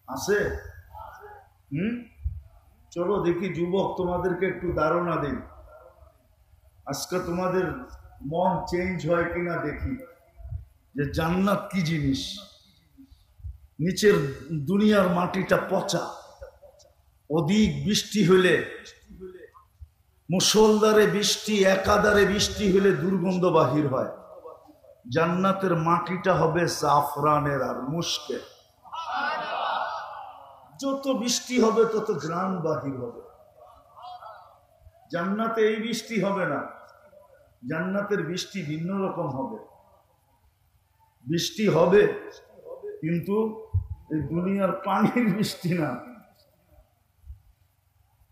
আছে? চলো দেখি যুবক, তোমাদেরকে একটু ধারণা দিই। আজকে তোমাদের মন চেঞ্জ হয় কিনা দেখি, যে জান্নাত কি জিনিস। নিচের দুনিয়ার মাটিটা পচা, অধিক বৃষ্টি হলে, মুষলধারে বৃষ্টি, একাধারে বৃষ্টি হলে দুর্গন্ধ বাহির হয়। জান্নাতের মাটিটা হবে জাফরানের আর মুশকের। যত বৃষ্টি হবে তত ঘ্রাণ বাহির হবে। জান্নাতে এই বৃষ্টি হবে না, জান্নাতের বৃষ্টি ভিন্ন রকম হবে। বৃষ্টি হবে কিন্তু এই দুনিয়ার পানির বৃষ্টি না।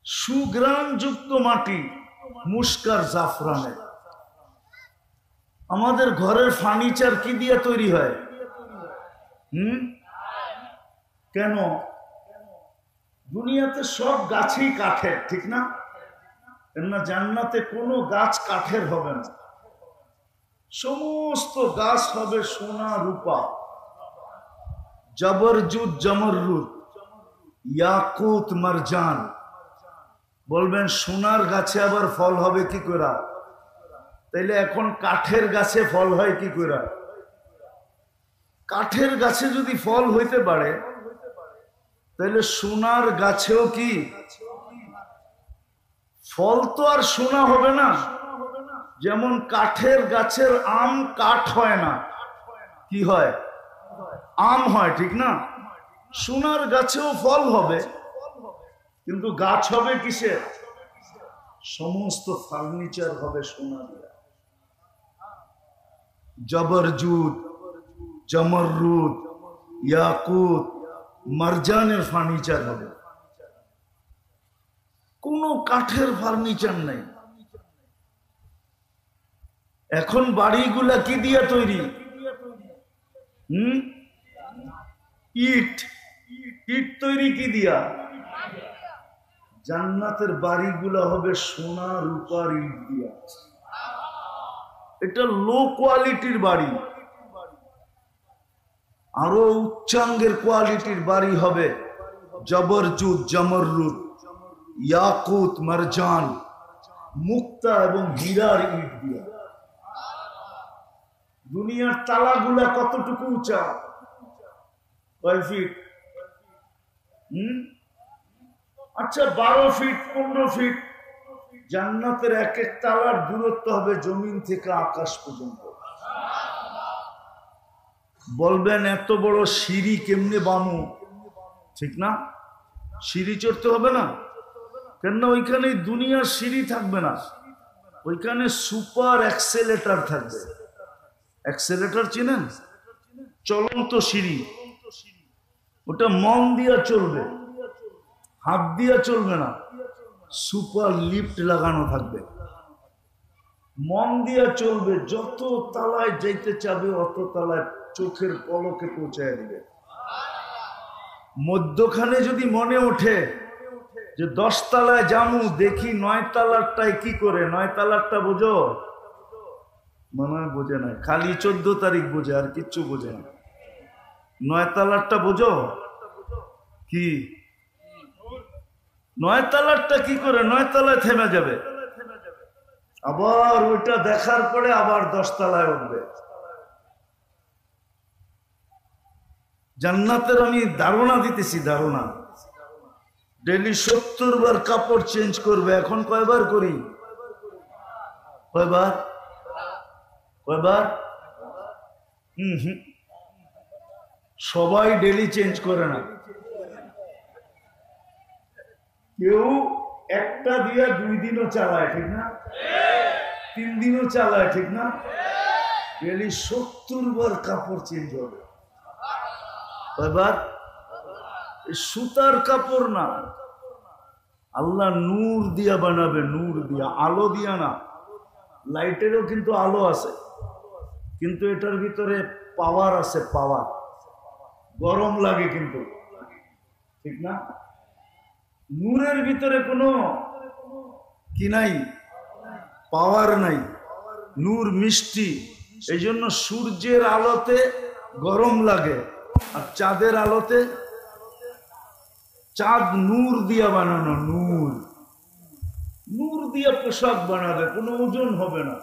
সুঘ্রাণ যুক্ত মাটি, মুশকার জাফরানের। আমাদের ঘরের ফার্নিচার কি দিয়ে তৈরি হয়? কেন? দুনিয়াতে সব গাছই কাঠের, ঠিক না? কেননা জান্নাতে কোনো গাছ কাঠের হবে না, সমস্ত গাছ হবে সোনা রূপা, জবরজুদ জমররুদ, ইয়াকুত মারজান। বলবেন সোনার গাছে আবার ফল হবে কি করে? তাইলে এখন কাঠের গাছে ফল হয় কি করে? কাঠের গাছে যদি ফল হইতে পারে, তাহলে সোনার গাছেও কি ফল? তো আর সোনা হবে না। যেমন কাঠের গাছের আম কাঠ হয় না, কি হয়? আম হয়, ঠিক না? সোনার গাছেও ফল হবে, কিন্তু গাছ হবে কিসের? সমস্ত ফার্নিচার হবে সোনা দিয়ে। জবরজুদ জমররুদ ইয়াকুত মারজানের ফার্নিচার হবে, কোনো কাঠের ফার্নিচার নেই। এখন বাড়িগুলা কি দিয়ে তৈরি? ইট। ইট তৈরি কি দিয়া? জান্নাতের বাড়িগুলা হবে সোনা রূপার ইট দিয়া। এটা লো কোয়ালিটির বাড়ি। আরো উচ্চাঙ্গের কোয়ালিটির বাড়ি হবে জবরজুদ জমররুদ ইয়াকুত মারজান মুক্তা এবং হীরার ইট দিয়া। দুনিয়ার তালাগুলা কতটুকু উঁচা? কয় ফিট? আচ্ছা 12 ফিট 15 ফিট। জান্নাতের এক এক তালার দূরত্ব হবে জমিন থেকে আকাশ পর্যন্ত। বলবেন এত বড় সিঁড়ি কেমনে বানু? ঠিক না? সিঁড়ি চড়তে হবে না, কেননা ওইখানে দুনিয়ার সিঁড়ি থাকবে না, ওইখানে সুপার অ্যাক্সেলেটর থাকবে। অ্যাক্সেলেটর চিনেন? চলন্ত সিঁড়ি। ওটা মন দিয়া চলবে, হাত দিয়া চলবে না। সুপার লিফট লাগানো থাকবে, মন দিয়া চলবে। যত তালায় যাইতে চাবে অত তালায় চোখের পলকে পৌঁছায় দিবে। মধ্যখানে যদি মনে ওঠে যে 10 তালায় জামু, দেখি 9 তালারটায় কি করে? 9 তালারটা বোঝো? মনে হয় বোঝে না, খালি 14 তারিখ বোঝে, আর কিচ্ছু বোঝে না। 9 তালারটা বোঝো কি? 9 তালারটা কি করে? 9 তালায় থেমে যাবে, আবার ওইটা দেখার পরে আবার 10 তালায় উঠবে। জান্নাতের আমি ধারণা দিতেছি, ধারণা। ডেলি 70 বার কাপড় চেঞ্জ করবে। এখন কয়বার করি? কয়বার? কয়বার? সবাই ডেলি চেঞ্জ করে না। কেউ একটা দিয়া 2 দিনও চালায়, ঠিক না? 3 দিনও চালায়, ঠিক না? ডেলি 70 বার কাপড় চেঞ্জ হবে। কয়বার? সুতার কাপড় না, আল্লাহ নূর দিয়া বানাবে, নূর দিয়া, আলো দিয়া না। লাইটেরও কিন্তু আলো আছে, কিন্তু এটার ভিতরে পাওয়ার আছে, পাওয়ার। গরম লাগে কিন্তু, ঠিক না? নূরের ভিতরে কোনো কি নাই? পাওয়ার নাই। নূর মিষ্টি, এই জন্য সূর্যের আলোতে গরম লাগে আর চাঁদের আলোতে চাঁদ নূর দিয়া বানানো, নূর, নূর দিয়া পোশাক বানাবে, কোনো ওজন হবে না।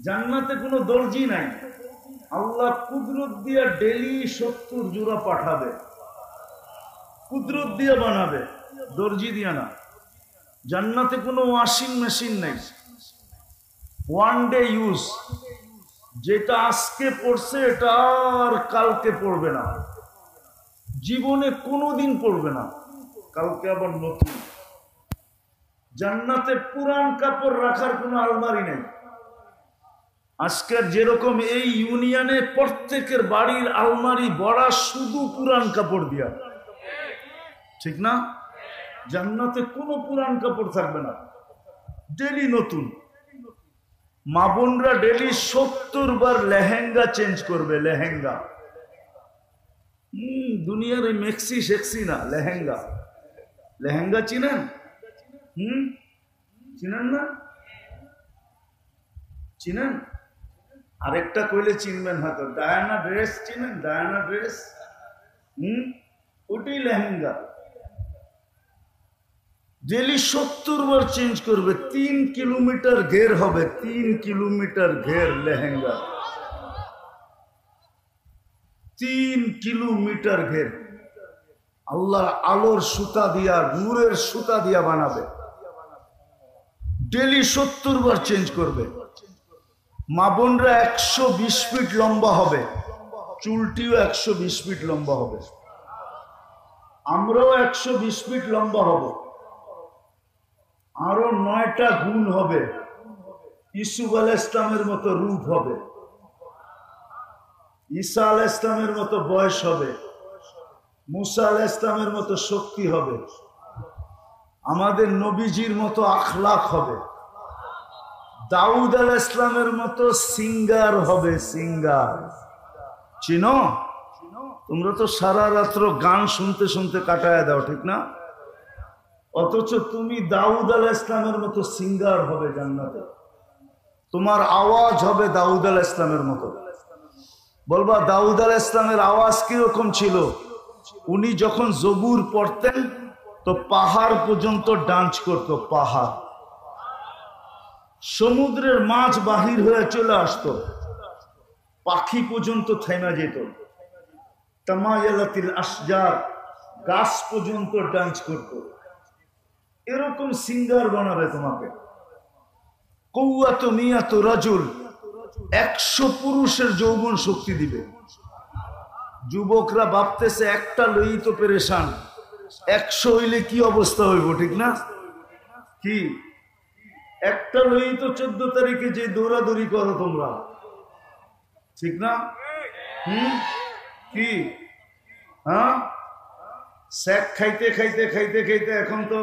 জান্নাতে কোনো দর্জি নাই, আল্লাহ কুদরত দিয়া ডেলি 70 জোড়া পাঠাবে, কুদরত দিয়া বানাবে, দর্জি দিয়া না। জান্নাতে কোনো ওয়াশিং মেশিন নেই, ওয়ান ডে ইউজ, যেটা আজকে পড়ছে এটা আর কালকে পড়বে না, জীবনে কোনোদিন পড়বে না, কালকে আবার নতুন। জান্নাতে পুরান কাপড় রাখার কোনো আলমারি নেই। আজকের যেরকম এই ইউনিয়নে প্রত্যেকের বাড়ির আলমারি ভরা শুধু পুরান কাপড় দিয়া, ঠিক না? জান্নাতে কোনো পুরান কাপড় থাকবে না, ডেলি নতুন। মা বোনরা ডেলি 70 বার লেহেঙ্গা চেঞ্জ করবে, লেহেঙ্গা। দুনিয়ার এই মেক্সি সেক্সি না, লেহেঙ্গা। লেহেঙ্গা চিনেন? চিনেন না? চিনেন? আরেকটা কইলে চিনবেন হয়তো, ডায়ানা ড্রেস চিনেন? ডায়ানা ড্রেস, ওটাই লেহেঙ্গা। ডেলি 70 বার চেঞ্জ করবে, 3 কিলোমিটার ঘের হবে, 3 কিলোমিটার ঘের লেহেঙ্গা, 3 কিলোমিটার ঘের। আল্লাহর আলোর সুতা দিয়া, নূরের সুতা দিয়া বানাবে, ডেলি 70 বার চেঞ্জ করবে। মা বোনরা 120 ফিট লম্বা হবে, চুলটিও 120 ফিট লম্বা হবে, আমরাও 120 ফিট লম্বা হব, আরো 9টা গুণ হবে, ইসুফ আলাইহিস ইসলামের মতো রূপ হবে, ঈসা আলাইহিস ইসলামের মতো বয়স হবে, মুসা আলাইহিস ইসলামের মতো শক্তি হবে, আমাদের নবীজির মতো আখলাক হবে, দাউদ আলাইহিস ইসলামের মতো সিঙ্গার হবে, সিঙ্গার। চিনো? তোমরা তো সারা রাত্র গান শুনতে শুনতে কাটায় দাও, ঠিক না? অথচ তুমি দাউদ আলাইহিস ইসলামের মতো সিঙ্গার হবে জান্নাতে, তোমার আওয়াজ হবে দাউদ আলাইহিস ইসলামের মতো। বলবা দাউদ আলাইহিস ইসলামের আওয়াজ কিরকম ছিল? উনি যখন জবুর পড়তেন তো পাহাড় পর্যন্ত ডান্স করতো, পাহাড়, সমুদ্রের মাছ বাহির হয়ে চলে আসতো, পাখি পর্যন্ত থেমে যেত, তামায়ালাতিল আশজার, গাছ পর্যন্ত ডান্স করত। এরকম সিঙ্গার বানাবে তোমাকে। কওয়াত মিয়াত রাজুল, 100 পুরুষের যৌবন শক্তি দিবে। যুবকরা ভাবতেছে একটা লই তো পেরেশান, 100 হইলে কি অবস্থা হইব, ঠিক না? কি একটা লই তো 14 তারিখে যে দৌড়াদৌড়ি করো তোমরা, ঠিক না? কি হ্যাঁ, স্যাক খাইতে খাইতে খাইতে খাইতে এখন তো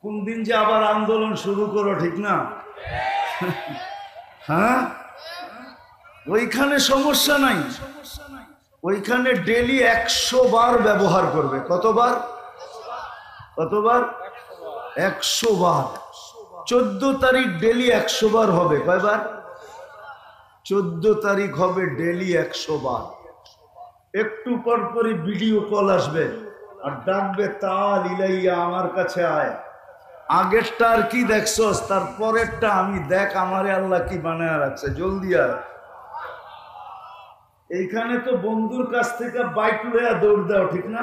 কোন দিন যে আবার আন্দোলন শুরু করো, ঠিক না? হ্যাঁ, ওইখানে সমস্যা নাই, ওইখানে ডেলি 100 বার ব্যবহার করবে। কতবার? কতবার? 100 বার। 14 তারিখ ডেলি 100 বার হবে। কয়বার? 14 তারিখ হবে ডেলি 100 বার। একটু পর পরই ভিডিও কল আসবে আর ডাকবে, তাল ইলাইয়া, আমার কাছে আয়। আগেরটা আর কি দেখছস, তার পরেরটা আমি দেখ, আমারে আল্লাহ কি বানায় রাখছে, জলদি আয়। এইখানে তো বন্ধুর কাছ থেকে বাইক লইয়া দৌড় দাও, ঠিক না?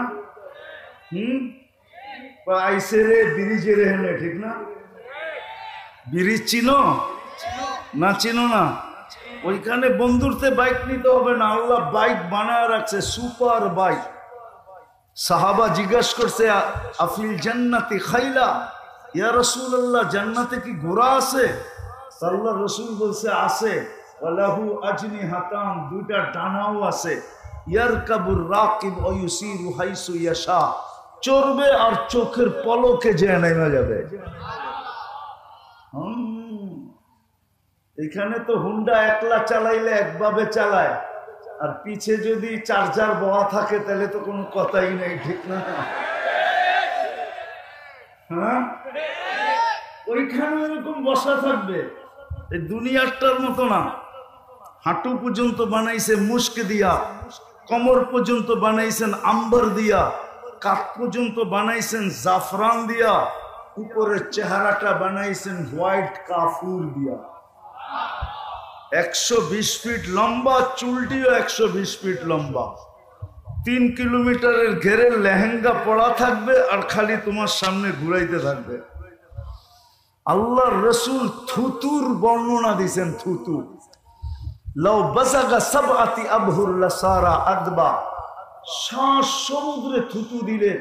আইসে রে ব্রিজে রে হেনে, ঠিক না? ব্রিজ চিনো না? চিনো না? ওইখানে বন্ধুরতে বাইক নিতে হবে না, আল্লাহ বাইক বানায় রাখছে, সুপার বাইক। সাহাবা জিজ্ঞাসা করছে, আফিল জান্নাতি খাইলা, ইয়া রাসূলুল্লাহ, জান্নাতে কি ঘোড়া আছে? আল্লাহ রসুল বলছে আছে, ওয়ালাহু আজনিহাতান, 2টা ডানাও আছে, ইয়ারকাবুর রাকিব ওয়া ইউসিরু হাইসু ইয়াশা, চড়বে আর চোখের পলকে যে নেমে যাবে। এখানে তো হুন্ডা একলা চালাইলে একভাবে চালায়, আর পিছে যদি চার্জার বয়া থাকে তাহলে তো কোনো কথাই নেই, ঠিক না? হ্যাঁ, ওইখানে এরকম বসা থাকবে। এই দুনিয়াটার মতো না, হাঁটু পর্যন্ত বানাইছে মুস্ক দিয়া, কোমর পর্যন্ত বানাইছেন আম্বার দিয়া, কাপ পর্যন্ত বানাইছেন জাফরান দিয়া, উপরের চেহারাটা বানাইছেন হোয়াইট কাফুর দিয়া। 120 ফিট লম্বা, চুলটিও 120 ফিট লম্বা। 3 কিলোমিটারের ঘেরের লেহেঙ্গা পরা থাকবে আর খালি তোমার সামনে ঘুরাইতে থাকবে। আল্লাহর রসুল থুতুর বর্ণনা দিয়েছেন। থুতু লাউ বাসাগা সাবআতি আবহুর লাসারা আদবা, শ্বাস সমুদ্রে থুতু দিলে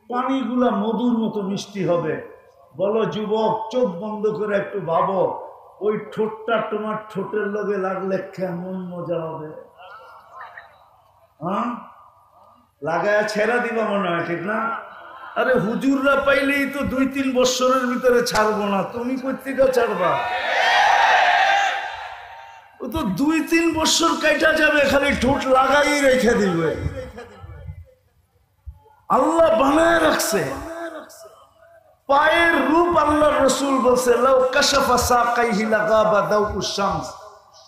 পানিগুলা মধুর মতো মিষ্টি হবে। বলো যুবক, চোখ বন্ধ করে একটু ভাবো, ওই ঠোঁটটা তোমার ঠোঁটের লগে লাগলে কেমন মজা হবে। হ্যাঁ, লাগায়া ছেড়া দিবা মনে হয়, ঠিক না? আরে হুজুররা পাইলেই তো 2-3 বছরের ভিতরে ছাড়বো না, তুমি কোথেকে ছাড়বা? ও তো 2-3 বছর কাটা যাবে, খালি ঠোঁট লাগাই রেখে দিবে। আল্লাহ বানায় রাখছে পায়ের রূপ। আল্লাহ রসুল বলছে লাউ কাশাফা সাকাইহি লাগাবা দাউউশ শামস,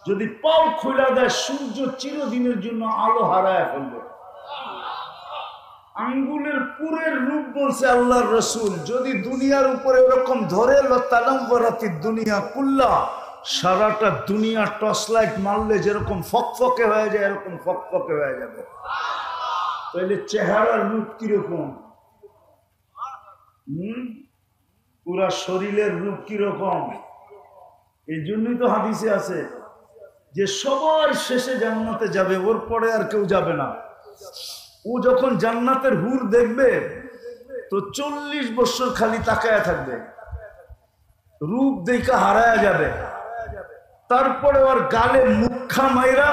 যদি পাও খুলে দেয় সূর্য চিরদিনের জন্য আলো হারায় ফেলবে। আঙ্গুলের পুরের রূপ বলছে আল্লাহর রসুল, যদি দুনিয়ার উপরে এরকম ধরে লতালামবরাতিদ দুনিয়া কুল্লা, সারাটা দুনিয়া টর্চ লাইট মারলে যেরকম ফকফকে হয়ে যায় এরকম ফকফকে হয়ে যাবে। তাহলে চেহারার রূপ কিরকম? পুরা শরীরের রূপ কিরকম? এই জন্যই তো হাদিসে আছে যে সবার শেষে জান্নাতে যাবে, ওর পরে আর কেউ যাবে না। ও যখন জান্নাতের হুর দেখবে তো 40 বছর খালি তাকায়া থাকবে, রূপ দেখা হারায়া যাবে। তারপরে ওর গালে মুখা মাইরা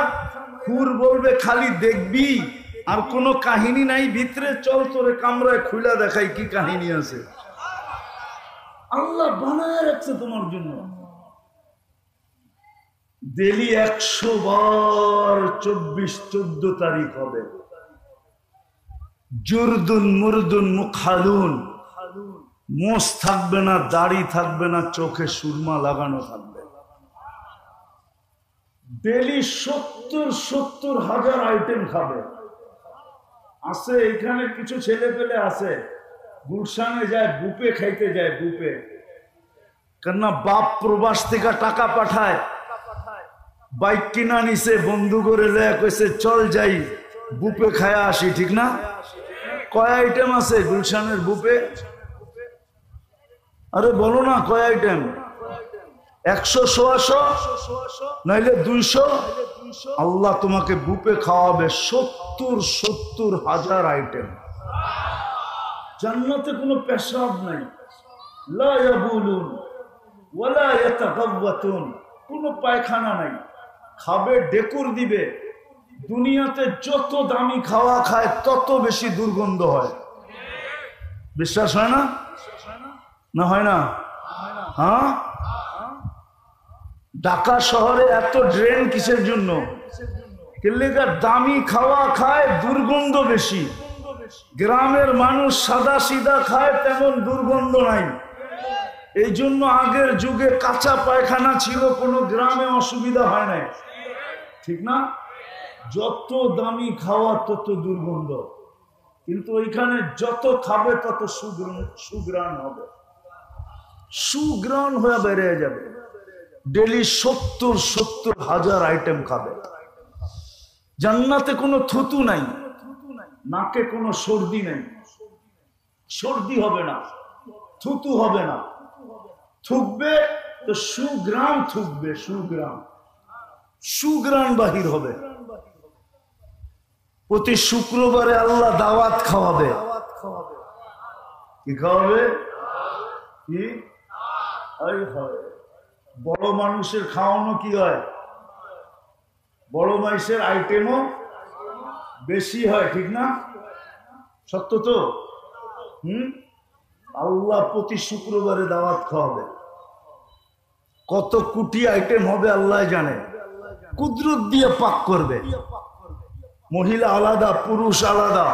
হুর বলবে খালি দেখবি, আর কোনো কাহিনী নাই ভিতরে, চল তোরে কামরায় খুলা দেখাই কি কাহিনী আছে। আল্লাহ বানায় রাখছে তোমার জন্য। ডেলি 100 বার 24-14 তারিখ হবে। জুরদুন মুরদুন মুখালুন, মোষ থাকবে না, দাড়ি থাকবে না, চোখে সুরমা লাগানো থাকবে। ডেলি 70 হাজার আইটেম খাবে। আছে এখানে কিছু ছেলে পেলে আছে, গুলশানে যায় বুপে খাইতে যায়, বুপে। কেননা বাপ প্রবাস থেকে টাকা পাঠায়, বাইক কিনা নিছে, বন্ধু করে কইছে চল যাই বুপে খায়া আসি, ঠিক না? কয় আইটেম আছে গুলশানের বুপে? আরে বলো না কয় আইটেম? 100 নাইলে 200। আল্লাহ তোমাকে বুপে খাওয়াবে 70 হাজার আইটেম। জান্নাতে কোনো পেশাব নাই, লা ইয়াবুলুন ওয়ালা ইয়াতাগাওয়াতুন, কোনো পায়খানা নাই। খাবে ডেকুর দিবে। দুনিয়াতে যত দামি খাওয়া খায় তত বেশি দুর্গন্ধ হয়। বিশ্বাস হয় না? না হয় না? হ্যাঁ, ঢাকা শহরে এত ড্রেন কিসের জন্য? দামি খাওয়া খায়, দুর্গন্ধ বেশি। গ্রামের মানুষ সাদা সিধা খায়, তেমন দুর্গন্ধ নাই। এই জন্য আগের যুগে কাঁচা পায়খানা ছিল, কোনো গ্রামে অসুবিধা হয় নাই, ঠিক না? যত দামি খাওয়া তত দুর্গন্ধ, কিন্তু ওইখানে যত খাবে তত সুগ্রাণ হবে, সুগ্রাণ হয়ে বেড়ে যাবে। ডেলি 70 হাজার আইটেম খাবে। জান্নাতে কোনো থুতু নাই, নাকে কোনো সর্দি নাই, সর্দি হবে না, থুতু হবে না। থুকবে তো সুগ্রাণ থুকবে, সুগ্রাণ বাহির হবে। প্রতি শুক্রবারে আল্লাহ দাওয়াত খাওয়াবে। কি খাওয়াবে? কি বড় মানুষের খাওয়ানো কি হয়? বড় মানুষের আইটেমও বেশি হয়, ঠিক না? সত্য তো? আল্লাহ প্রতি শুক্রবারে দাওয়াত খাওয়াবে। কত কোটি আইটেম হবে আল্লাহ জানে। কুদরত দিয়ে পাক করবে, মহিলা আলাদা, পুরুষ আলাদা।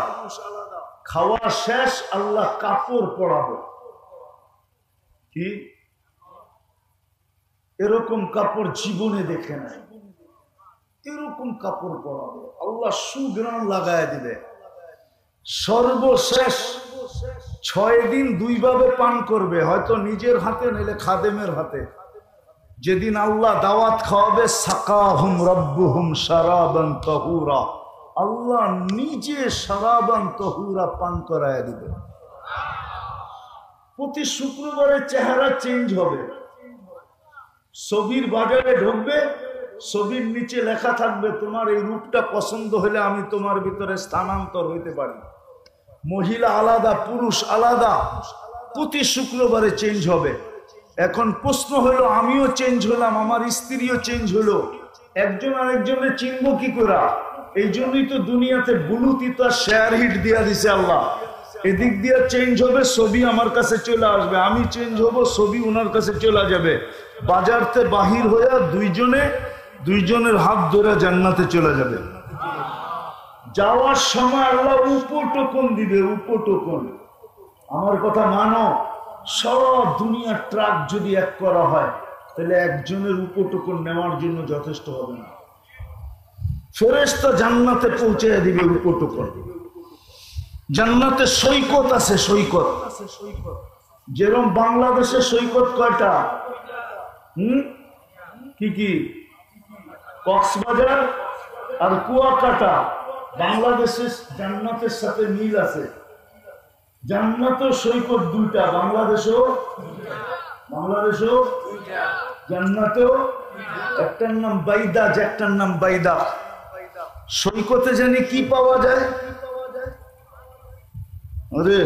খাওয়া শেষ, আল্লাহ কাপড় পরাবে। কি এরকম কাপড় জীবনে দেখে নাই। এরকম কাপড় পরাবে, আল্লাহ সুগ্রাম লাগায় দিবে। সর্বশেষ 6 দিন 2 ভাবে পান করবে, হয়তো নিজের হাতে নাইলে খাদেমের হাতে। যেদিন আল্লাহ দাওয়াত খাওয়াবে, সাকাহুম রাব্বুহুম শারাবান তাহুরা, আল্লাহ নিজে শারাবান তাহুরা পান করায় দিবে। প্রতি শুক্রবারে চেহারা চেঞ্জ হবে। ছবির বাজারে ঢুকবে, ছবির নিচে লেখা থাকবে, তোমার এই রূপটা পছন্দ হলে আমি তোমার ভিতরে স্থানান্তর হইতে পারি। মহিলা আলাদা, পুরুষ আলাদা, প্রতি শুক্রবারে চেঞ্জ হবে। এখন প্রশ্ন হলো, আমিও চেঞ্জ হলাম, আমার স্ত্রীও চেঞ্জ হলো, একজন আরেকজনের চিনব কি করে? এই জন্যই তো দুনিয়াতে ব্লুটুথ আর শেয়ার হিট দিয়া দিছে আল্লাহ। এদিক দিয়ে চেঞ্জ হবে, ছবি আমার কাছে চলে আসবে, আমি চেঞ্জ হব, ছবি ওনার কাছে চলে যাবে। বাজারতে বাহির হয়ে দুইজনের হাত ধরে জান্নাতে চলে যাবে। যাওয়ার সময় আল্লাহ উপটোকন দিবে, উপটোকন। আমার কথা মানো, সব দুনিয়ার ট্রাক যদি এক করা হয় তাহলে একজনের উপটোকন নেওয়ার জন্য যথেষ্ট হবে না। ফেরেশতা জান্নাতে পৌঁছে দিবে উপটোকন। জান্নাতে সৈকত আছে, সৈকত। যেরকম বাংলাদেশে সৈকত কয়টা? কি? কক্সবাজার আর কুয়াকাটা। বাংলাদেশের জান্নাতের সাথে মিল আছে। জান্নাতও সৈকত 2টা, বাংলাদেশও জান্নাতও। একটার নাম বাইদাজ, একটার নাম বাইদা। সৈকতে জানি কি পাওয়া যায়? আরে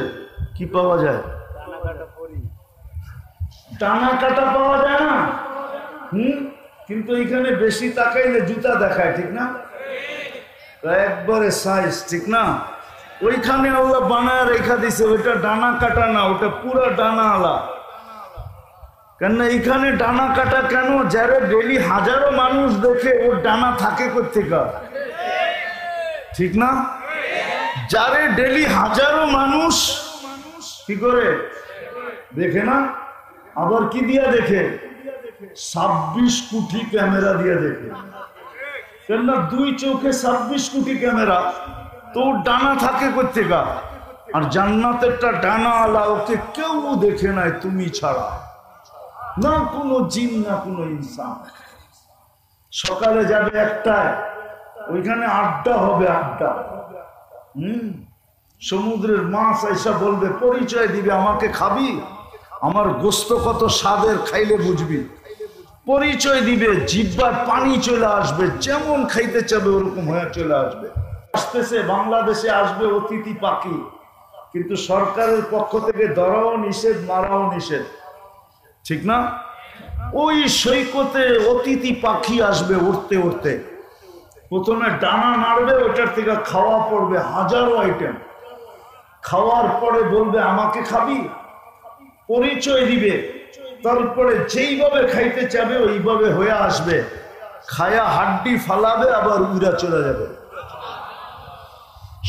কি পাওয়া যায়? টানা কাটা পাওয়া যায় না? কিন্তু এখানে বেশি তাকাইলে জুতা দেখায়, ঠিক না? একবারে সাইজ, ঠিক না? ওইখানে আল্লাহ বানায় রেখা দিছে, ওইটা ডানা কাটা না, ওটা পুরা ডানা আলা। কেন এখানে ডানা কাটা কেন? যারা ডেলি হাজারো মানুষ দেখে, ওর ডানা থাকে কোত্থেকে, ঠিক না? যারে ডেলি হাজারো মানুষ কি করে দেখে না, আবার কি দিয়া দেখে? 26 কোটি ক্যামেরা দিয়ে দেখে। কেন? 2 চোখে 26 কোটি ক্যামেরা, তো ডানা থাকে কোত্থেকে? আর জান্নাতেরটা ডানা আলা, ওকে কেউ দেখে নাই তুমি ছাড়া, না কোনো জিন না কোনো ইনসান। সকালে যাবে 1টায়, ওইখানে আড্ডা হবে, আড্ডা। সমুদ্রের মাছ আইসা বলবে, পরিচয় দিবে, আমাকে খাবি? আমার গোস্ত কত স্বাদের, খাইলে বুঝবি। পরিচয় দিবে, জিহ্বার পানি চলে আসবে, যেমন খাইতে চাবে ওরকম হয়ে চলে আসবে। আসতেছে, বাংলাদেশে আসবে অতিথি পাখি, কিন্তু সরকারের পক্ষ থেকে ধরাও নিষেধ, মারাও নিষেধ, ঠিক না? ওই সৈকতে অতিথি পাখি আসবে উড়তে উড়তে, প্রথমে ডানা নাড়বে, ওটার থেকে খাওয়া পড়বে হাজারো আইটেম। খাওয়ার পরে বলবে আমাকে খাবি? পরিচয় দিবে, তারপরে যেইভাবে খাইতে চাবে ওইভাবে হয়ে আসবে, খায়া হাড্ডি ফালাবে, আবার উড়া চলে যাবে।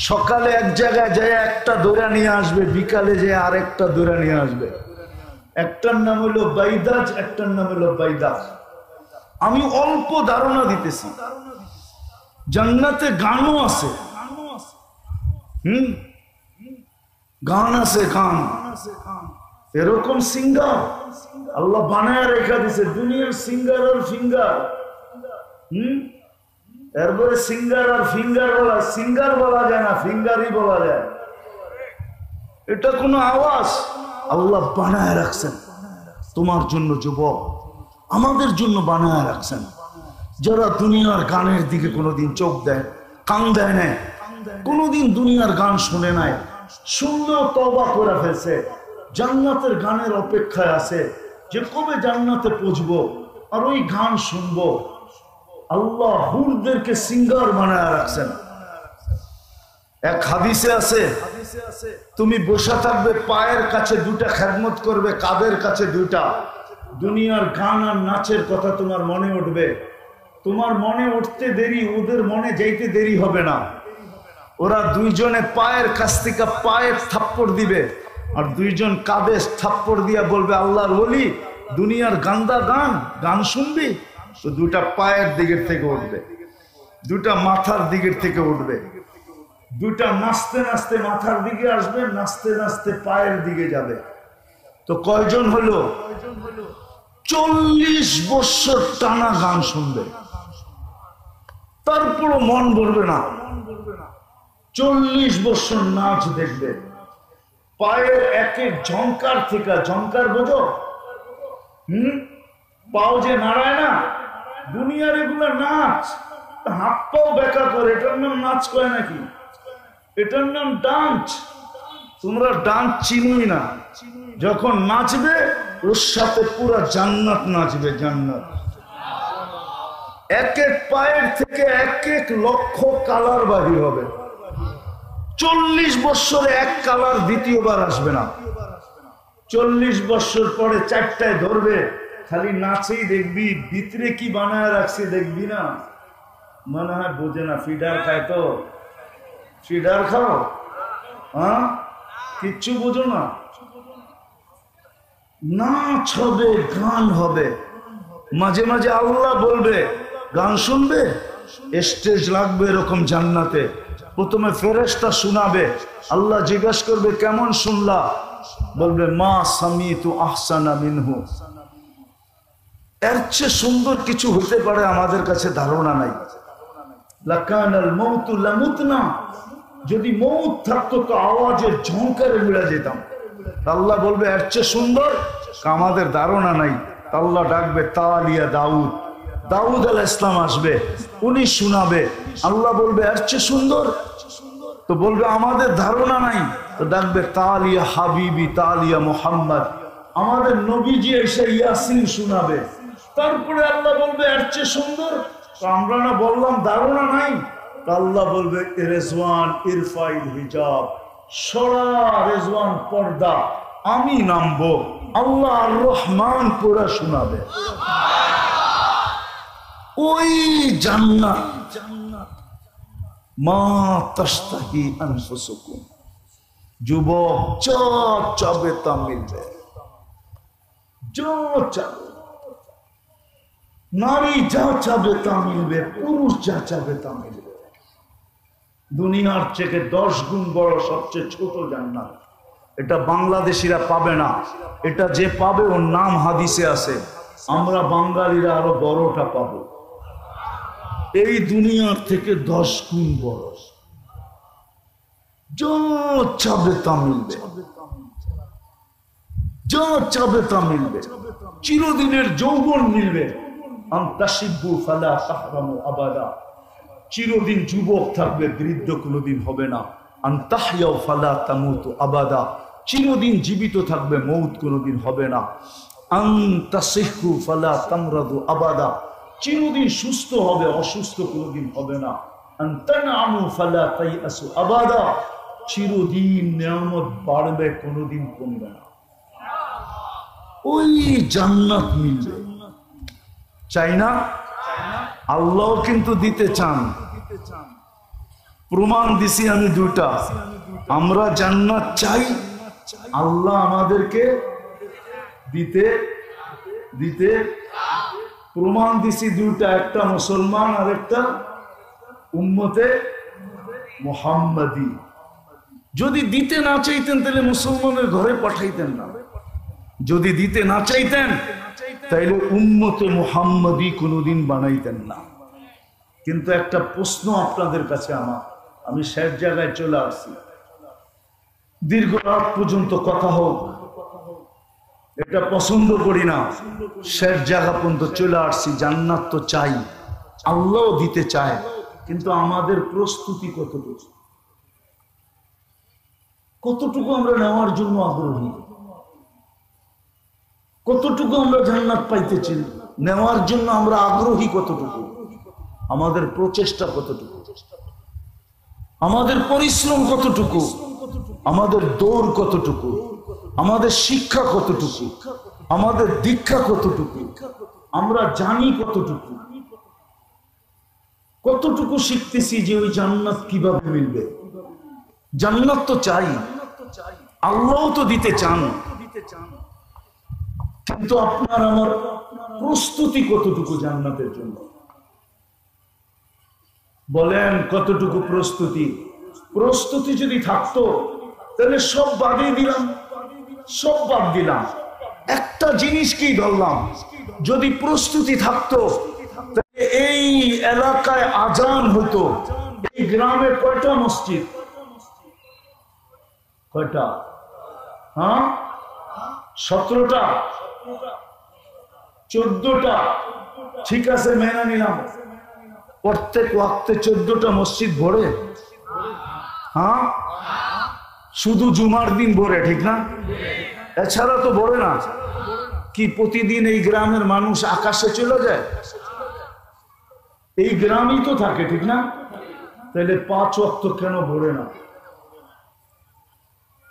সকালে এক জায়গায় যায় একটা দৌড়া নিয়ে আসবে, বিকালে যে আরেকটা দৌড়া নিয়ে আসবে। একটার নাম হলো বাইদাজ, একটার নাম হলো বাইদাজ। আমি অল্প ধারণা দিতেছি। জান্নাতে গানও আছে, গান আছে, গান। এরকম সিঙ্গার আল্লাহ বানায় রেখা দিছে, দুনিয়ার সিঙ্গার আর ফিঙ্গার। এরপরে সিঙ্গার আর ফিঙ্গার বলা, সিঙ্গার বলা যায় না, ফিঙ্গারই বলা যায়। এটা কোনো আওয়াজ আল্লাহ বানায় রাখছেন তোমার জন্য, যুবক, আমাদের জন্য বানায় রাখছেন। যারা দুনিয়ার গানের দিকে কোনোদিন চোখ দেয়, কান দেয় না, কোনোদিন দুনিয়ার গান শুনে নাই, শুনলেও তওবা করে ফেলছে, জান্নাতের গানের অপেক্ষায় আছে যে কবে জান্নাতে পৌঁছবো আর ওই গান শুনবো। আল্লাহ হুরদেরকে সিঙ্গার বানায় রাখছেন। এক হাদিসে আছে, তুমি বসে থাকবে, পায়ের কাছে 2টা খেদমত করবে, কাদের কাছে 2টা। দুনিয়ার গান আর নাচের কথা তোমার মনে উঠবে, তোমার মনে উঠতে দেরি, ওদের মনে যাইতে দেরি হবে না। ওরা দুইজনে পায়ের কাছ থেকে পায়ের থাপ্পড় দিবে, আর দুইজন কাঁধে থাপ্পড় দিয়া বলবে, আল্লাহর ওলি, দুনিয়ার গান্দা গান শুনবি? তো 2টা পায়ের দিকের থেকে উঠবে। দুটা মাথার দিকের থেকে উঠবে, দুটা নাচতে নাচতে মাথার দিকে আসবে, নাচতে নাচতে পায়ের দিকে যাবে। তো কয়জন হলো? 40 বছর টানা গান শুনবে, তারপরও মন ভরবে না। 40 বছর নাচ দেখবে। পায়ের এক এক ঝংকার থেকে, ঝংকার বোঝো? পাও যে নাড়ায় না, দুনিয়ার এগুলা নাচ। হাত পাও বেকা করে, এটার নাম নাচ কয় নাকি? এটার নাম ডান্স। তোমরা ডান্স চিনোই না। যখন নাচবে ওর সাথে পুরা জান্নাত নাচবে, জান্নাত। এক এক পায়ের থেকে এক এক লক্ষ কালার বাহির হবে। 40 বছরে এক কালার দ্বিতীয়বার আসবে না। 40 বছর পরে 4টায় ধরবে, খালি নাচেই দেখবি, ভিতরে কি বানায় রাখছে দেখবি না। মনে হয় বোঝে না, ফিডার খায় তো। ফিডার খাও? হ্যাঁ, কিচ্ছু বোঝো না। নাচ হবে, গান হবে। মাঝে মাঝে আল্লাহ বলবে গান শুনবে, স্টেজ লাগবে এরকম জান্নাতে। প্রথমে ফেরেশতা শোনাবে, আল্লাহ জিজ্ঞাসা করবে কেমন শুনলা? বলবে মা সামিতু আহসানা মিনহু। এর চেয়ে সুন্দর কিছু হতে পারে আমাদের কাছে ধারণা নাই। লাকানাল মাউতু লামুতনা, যদি মৌত থাকতো তো আওয়াজের ঝংকারে উড়ে যেতাম। আল্লাহ বলবে এর চেয়ে সুন্দর, আমাদের ধারণা নাই। আল্লাহ ডাকবে তালিয়া দাউদ, দাউদ আলাইহিস সালাম আসবে, উনি শোনাবে। আল্লাহ বলবে এর চেয়ে সুন্দর, তো বলবে আমাদের ধারণা নাই। তো ডাকবে তালিয়া হাবিবি, তালিয়া মুহাম্মদ, আমাদের নবীজি এসে ইয়াসিন শোনাবে। তারপরে আল্লাহ বলবে এর চেয়ে সুন্দর, তো আমরা না বললাম ধারণা নাই। আল্লাহ বলবে রেজওয়ান ইরফাইল হিজাব, সরা রেজওয়ান পর্দা, আমি নামবো। আল্লাহ আর রহমান পুরা শোনাবে। ওই জান্নাত মা তাশতাহি আনফুসুকুম। যুবক যা চাবে তা মিলবে, যা চাবে। নারী যা চাবে তা মিলবে, পুরুষ যা চাবে তা মিলবে। দুনিয়ার থেকে 10 গুণ বড় সবচেয়ে ছোট জান্নাত। এটা বাংলাদেশিরা পাবে না, এটা যে পাবে ওর নাম হাদিসে আছে। আমরা বাঙালিরা আরো বড়টা পাবো। এই দুনিয়ার থেকে 10 গুণ বড়। যা চাবে তা মিলবে, যা চাবে তা মিলবে। চিরদিনের যৌবন মিলবে। আনতাশিবু ফালা তাহরামু আবাদা, চিরদিন যুবক থাকবে, বৃদ্ধ কোনোদিন হবে না। আনতাহইয়াউ ফালা তামুতু আবাদা, চিরদিন জীবিত থাকবে, মৌত কোনোদিন হবে না। আনতাসিহু ফালা তামরাদু আবাদা, চিরদিন সুস্থ হবে, অসুস্থ কোনোদিন হবে না। আনতানামু ফালা তাইয়াসু আবাদা, চিরদিন নিয়ামত বাড়বে, কোনোদিন কমবে না। ওই জান্নাত মিলবে। চাই না? আল্লাহ কিন্তু দিতে চান। প্রমাণ দিছি আমি দুটা। আমরা জান্নাত চাই, আল্লাহ আমাদেরকে দিতে দিতে প্রমাণ দিছি দুটা, একটা মুসলমান আর একটা উম্মতে মুহাম্মাদি। যদি দিতে না চাইতেন তাহলে মুসলমানের ঘরে পাঠাইতেন না। যদি দিতে না চাইতেন তাইলে উম্মতে মুহাম্মাদি কোনোদিন বানাইতেন না। কিন্তু একটা প্রশ্ন আপনাদের কাছে আমার, আমি শেষ জায়গায় চলে আসছি। দীর্ঘ রাত পর্যন্ত কথা হোক, এটা পছন্দ করি না। শেষ জায়গা পর্যন্ত চলে আসছি। জান্নাত তো চাই, আল্লাহ দিতে চায়, কিন্তু আমাদের প্রস্তুতি কতটুকু? কতটুকু আমরা নেওয়ার জন্য আগ্রহী? কতটুকু আমরা জান্নাত পাইতেছি, নেওয়ার জন্য আমরা আগ্রহী কতটুকু? আমাদের প্রচেষ্টা কতটুকু? আমাদের পরিশ্রম কতটুকু? আমাদের দৌড় কতটুকু? আমাদের শিক্ষা কতটুকু? আমাদের দীক্ষা কতটুকু? আমরা জানি কতটুকু? কতটুকু শিখতেছি যে ওই জান্নাত কিভাবে মিলবে? জান্নাত তো চাই, আল্লাহ তো দিতে চান, কিন্তু আপনার আমার প্রস্তুতি কতটুকু জান্নাতের জন্য? বলেন কতটুকু প্রস্তুতি? প্রস্তুতি যদি থাকতো তাহলে সব বাদই দিলাম, সব বাদ দিলাম, একটা জিনিসকেই ধরলাম। যদি প্রস্তুতি থাকতো তাহলে এই এলাকায় আজান হতো। এই গ্রামে কয়টা মসজিদ? কয়টা? হ্যাঁ, 17টা, 14টা, ঠিক আছে মেনে নিলাম। প্রত্যেক ওয়াক্তে 14টা মসজিদ ভরে? হ্যাঁ, শুধু জুমার দিন ভরে, ঠিক না? এছাড়া তো ভরে না। কি প্রতিদিন এই গ্রামের মানুষ আকাশে চলে যায়? এই গ্রামই তো থাকে, ঠিক না? তাহলে 5 ওয়াক্ত কেন ভরে না?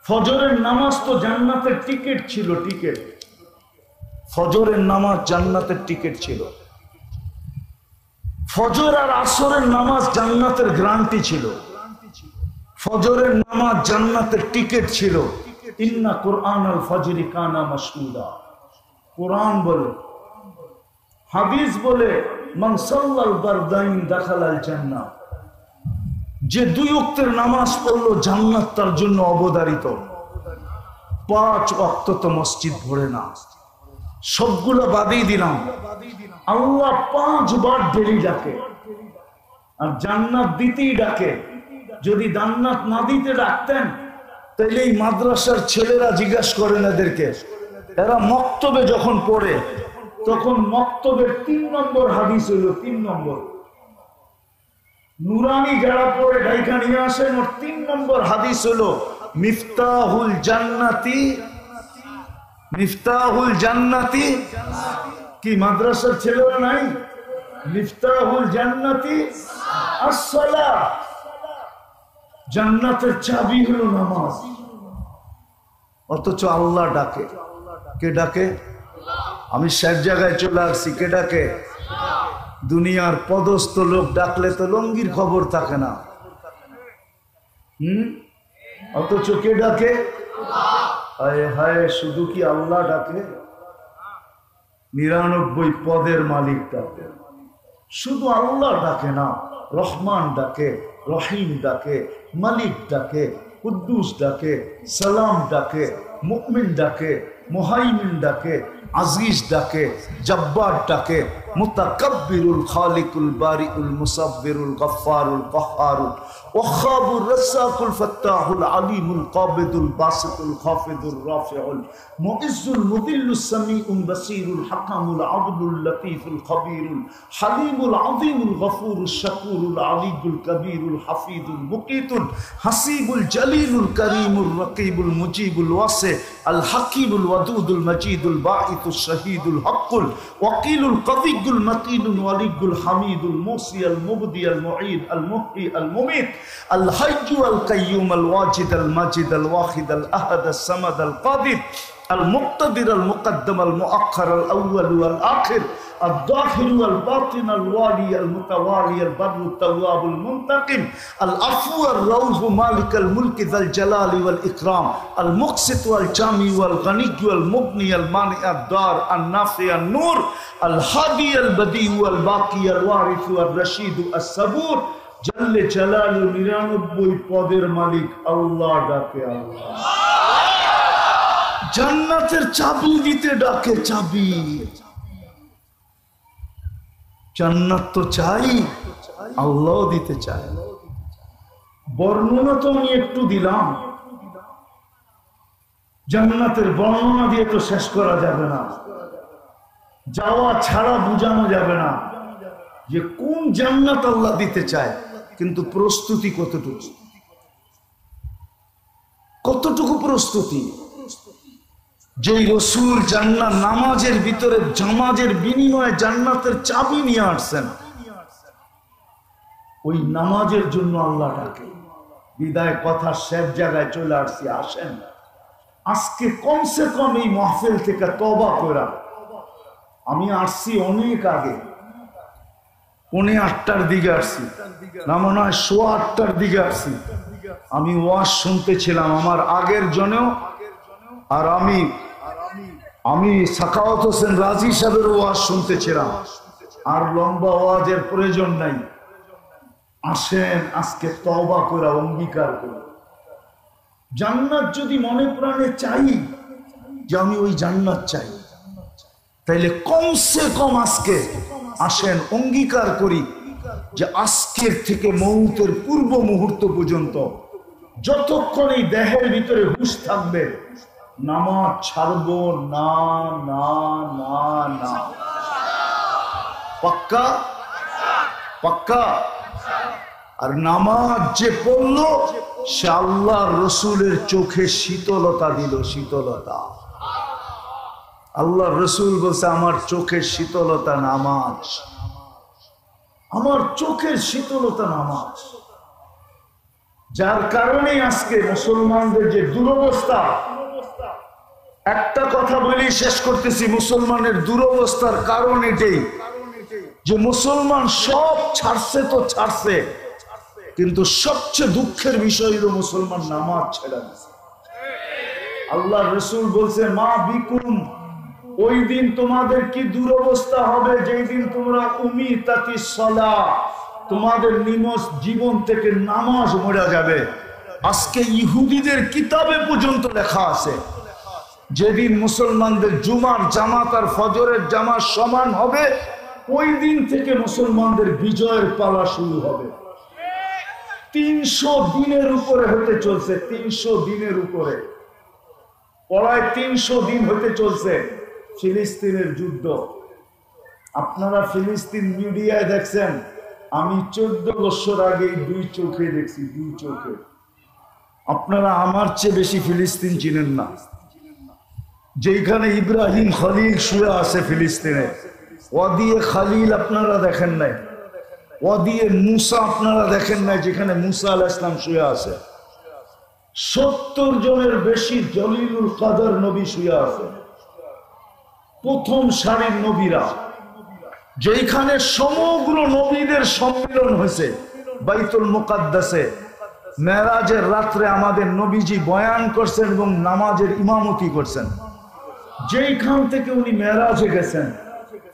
ফজরের নামাজ তো জান্নাতের টিকিট ছিল, টিকিট। ফজরের নামাজ জান্নাতের টিকিট ছিল। ফজর আর আসরের নামাজ জান্নাতের গ্যারান্টি ছিল। ফজরের নামাজ জান্নাতের টিকিট ছিল। ইন্না কুরআনাল ফজরি কানা মাশহুদা। কুরআন বলে, হাদিস বলে, মান সাল্লাল বারদাইন দাখালাল জান্নাহ। যে 2 ওয়াক্তের নামাজ পড়লো জান্নাত তার জন্য অবধারিত। 5 ওয়াক্ত তো মসজিদ ভরে না। সবগুলো বাদই দিলাম। আল্লাহ 5 বার ডেলি ডাকে, আর জান্নাত দিতেই ডাকে। যদি জান্নাত না দিতে ডাকতেন তাহলে এই মাদ্রাসার ছেলেরা জিজ্ঞাসা করেন এদেরকে, এরা মক্তবে যখন পড়ে তখন মক্তবের 3 নম্বর হাদিস হইল, 3 নম্বর নুরানি যারা পড়ে ঢাইকা নিয়ে আসেন, ওর 3 নম্বর হাদিস হলো মিফতাহুল জান্নাতি, মিফতাহুল জান্নাতি। কি মাদ্রাসার ছেলেরা নাই? মিফতাহুল জান্নাতি আসসালাহ। জান্নাতের চাবি হলো নামাজ। অথচ আল্লাহ ডাকে। কে ডাকে? আমি সব জায়গায় চলে আসছি, কে ডাকে? দুনিয়ার পদস্থ লোক ডাকলে তো লঙ্গির খবর থাকে না। অথচ কে ডাকে? হায় হায়, শুধু কি আল্লাহ ডাকে? 99 পদের মালিক ডাকে। শুধু আল্লাহ ডাকে না, রহমান ডাকে, রহিম ডাকে, মালিক ডাকে, কুদ্দুস ডাকে, সালাম ডাকে, মুমিন ডাকে, মুহাইমিন ডাকে, আজিজ ডাকে, জব্বার ডাকে, মুতাকাব্বিরুল খালিকুল বারিউল মুসাব্বিরুল গফফারুল কাহ্হারুল ওয়াহাবুর রাজ্জাকুল ফাত্তাহুল আলিমুল কাবিদুল বাসিতুল খাফিদুর রাফিউল মুইজ্জুল মুদিল্লুস সামিউল বাসিরুল হাকামুল আদলুল লতীফুল খবীরুল হালিমুল আযীমুল গফুরুশ শাকুরুল আলিয়ুল কবীরুল হাফিজুল মুকিতুল হাসিবুল জলিলুল করিমুর রকিবুল মুজিবুল ওয়াসি আল হাকিমুল ওয়াদুদুল মজিদুল বাঈতুশ শহীদুল হকুল ওয়াকিলুল কবিয়ুল মতিনুল ওয়ালিয়ুল হামিদুল মুসি আল মুবদি আল মুঈদ আল মুহয়ি আল মুমীত আল হাইয়্যু আল কাইয়্যুম আল ওয়াজিদ আল মাজিদ আল ওয়াহিদ আল আহাদ আস সামাদ আল কাদির আল মুক্তাদির আল মুকদ্দম আল মুআখ্খার আল আউয়াল ওয়াল আখির الظاهر والباطن الوالي المتوالي البر التواب المنتقم العفو الرؤوف مالك الملك ذا الجلال والإكرام المقسط والجامع والغني والمغني المانع الدار النافع النور الهادي البديع والباقي الوارث والرشيد الصبور جل جلاله 99 পদের মালিক আল্লাহ ডাকে। আল্লাহ জান্নাতের চাবি দিতে ডাকে। চাবি জান্নাত তো চাই, আল্লাহ দিতে চায়। বর্ণনা তো আমি একটু দিলাম, জান্নাতের বর্ণনা দিয়ে তো শেষ করা যাবে না। যাওয়া ছাড়া বোঝানো যাবে না যে কোন জান্নাত আল্লাহ দিতে চায়, কিন্তু প্রস্তুতি কতটুকু, কতটুকু প্রস্তুতি। যেই রসুল জান্নাত নামাজের ভিতরে জামাজের বিনিময়ে জান্নাতের চাবি নিয়ে আসছেন, ওই নামাজের জন্য আল্লাহ ডাকে। বিদায় কথা শেষ জায়গায় চলে আসছি। আসেন আজকে কমসে কম এই মাহফিল থেকে তওবা করা। আমি আসছি অনেক আগে, 7:45 দিকে আসছি না, মনে হয় 8:15 দিকে আসছি। আমি ওয়াজ শুনতেছিলাম আমার আগের জনেও, আর আমি সাখাওয়াত হোসেন রাজি সাহেবের ওয়াজ শুনতেছিলাম। আর লম্বা ওয়াজের প্রয়োজন নাই। আসেন আজকে তওবা করে অঙ্গীকার করে, জান্নাত যদি মনে প্রাণে চাই যে আমি ওই জান্নাত চাই, তাইলে কমসে কম আজকে আসেন অঙ্গীকার করি যে আজকের থেকে মৌতের পূর্ব মুহূর্ত পর্যন্ত যতক্ষণ এই দেহের ভিতরে হুঁশ থাকবে নামাজ ছাড়বো না না না না। পাক্কা? পাক্কা? আর নামাজ যে পড়লো সে আল্লাহ রসুলের চোখে শীতলতা দিল, শীতলতা। আল্লাহ রসুল বলছে আমার চোখের শীতলতা নামাজ, আমার চোখের শীতলতা নামাজ। যার কারণে আজকে মুসলমানদের যে দুরবস্থা, একটা কথা বলি শেষ করতেছি, মুসলমানের দুরবস্থার কারণ এটাই যে মুসলমান সব ছাড়ছে তো ছাড়ছে, কিন্তু সবচেয়ে দুঃখের বিষয় হলো মুসলমান নামাজ ছেড়ে দিয়েছে। আল্লাহ রসুল বলছে মা বিকুম, ওই দিন তোমাদের কি দুরবস্থা হবে যেই দিন তোমরা উমিতাতি সালাহ, তোমাদের নিমজ জীবন থেকে নামাজ মরে যাবে। আজকে ইহুদিদের কিতাবে পর্যন্ত লেখা আছে যেদিন মুসলমানদের জুমার জামাত আর ফজরের জামাত সমান হবে, ওই দিন থেকে মুসলমানদের বিজয়ের পালা শুরু হবে। 300 দিনের উপরে হতে চলছে, 300 দিনের উপরে, প্রায় 300 দিন হতে চলছে ফিলিস্তিনের যুদ্ধ। আপনারা ফিলিস্তিন মিডিয়ায় দেখছেন, আমি 14 বছর আগে 2 চোখে দেখছি, 2 চোখে। আপনারা আমার চেয়ে বেশি ফিলিস্তিন চিনেন না। যেখানে ইব্রাহিম খলিল শুয়ে আছে ফিলিস্তিনে, ওয়াদিয়ে খালিল আপনারা দেখেন নাই, ওয়াদিয়ে মুসা আপনারা দেখেন নাই, যেখানে মুসা আলাইহিস সালাম শুয়ে আছে। 70 জনের বেশি জলিলুল কাদের নবী শুয়ে আছে, প্রথম সারির নবীরা, যেখানে সমগ্র নবীদের সম্মিলন হয়েছে বাইতুল মুকাদ্দাসে। মেরাজের রাত্রে আমাদের নবীজি বয়ান করছেন এবং নামাজের ইমামতি করছেন। যেইখান থেকে উনি মেরাজে গেছেন,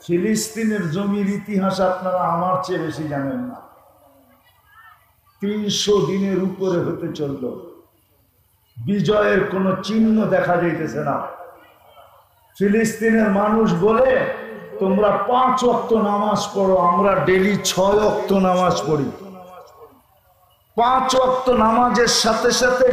ফিলিস্তিনের জমির ইতিহাস আপনারা আমার চেয়ে বেশি জানেন না। 300 দিনের উপরে হতে চলল, বিজয়ের কোনো চিহ্ন দেখা যাইতেছে না। ফিলিস্তিনের মানুষ বলে তোমরা 5 ওয়াক্ত নামাজ পড়ো, আমরা ডেলি 6 ওয়াক্ত নামাজ পড়ি। 5 ওয়াক্ত নামাজের সাথে সাথে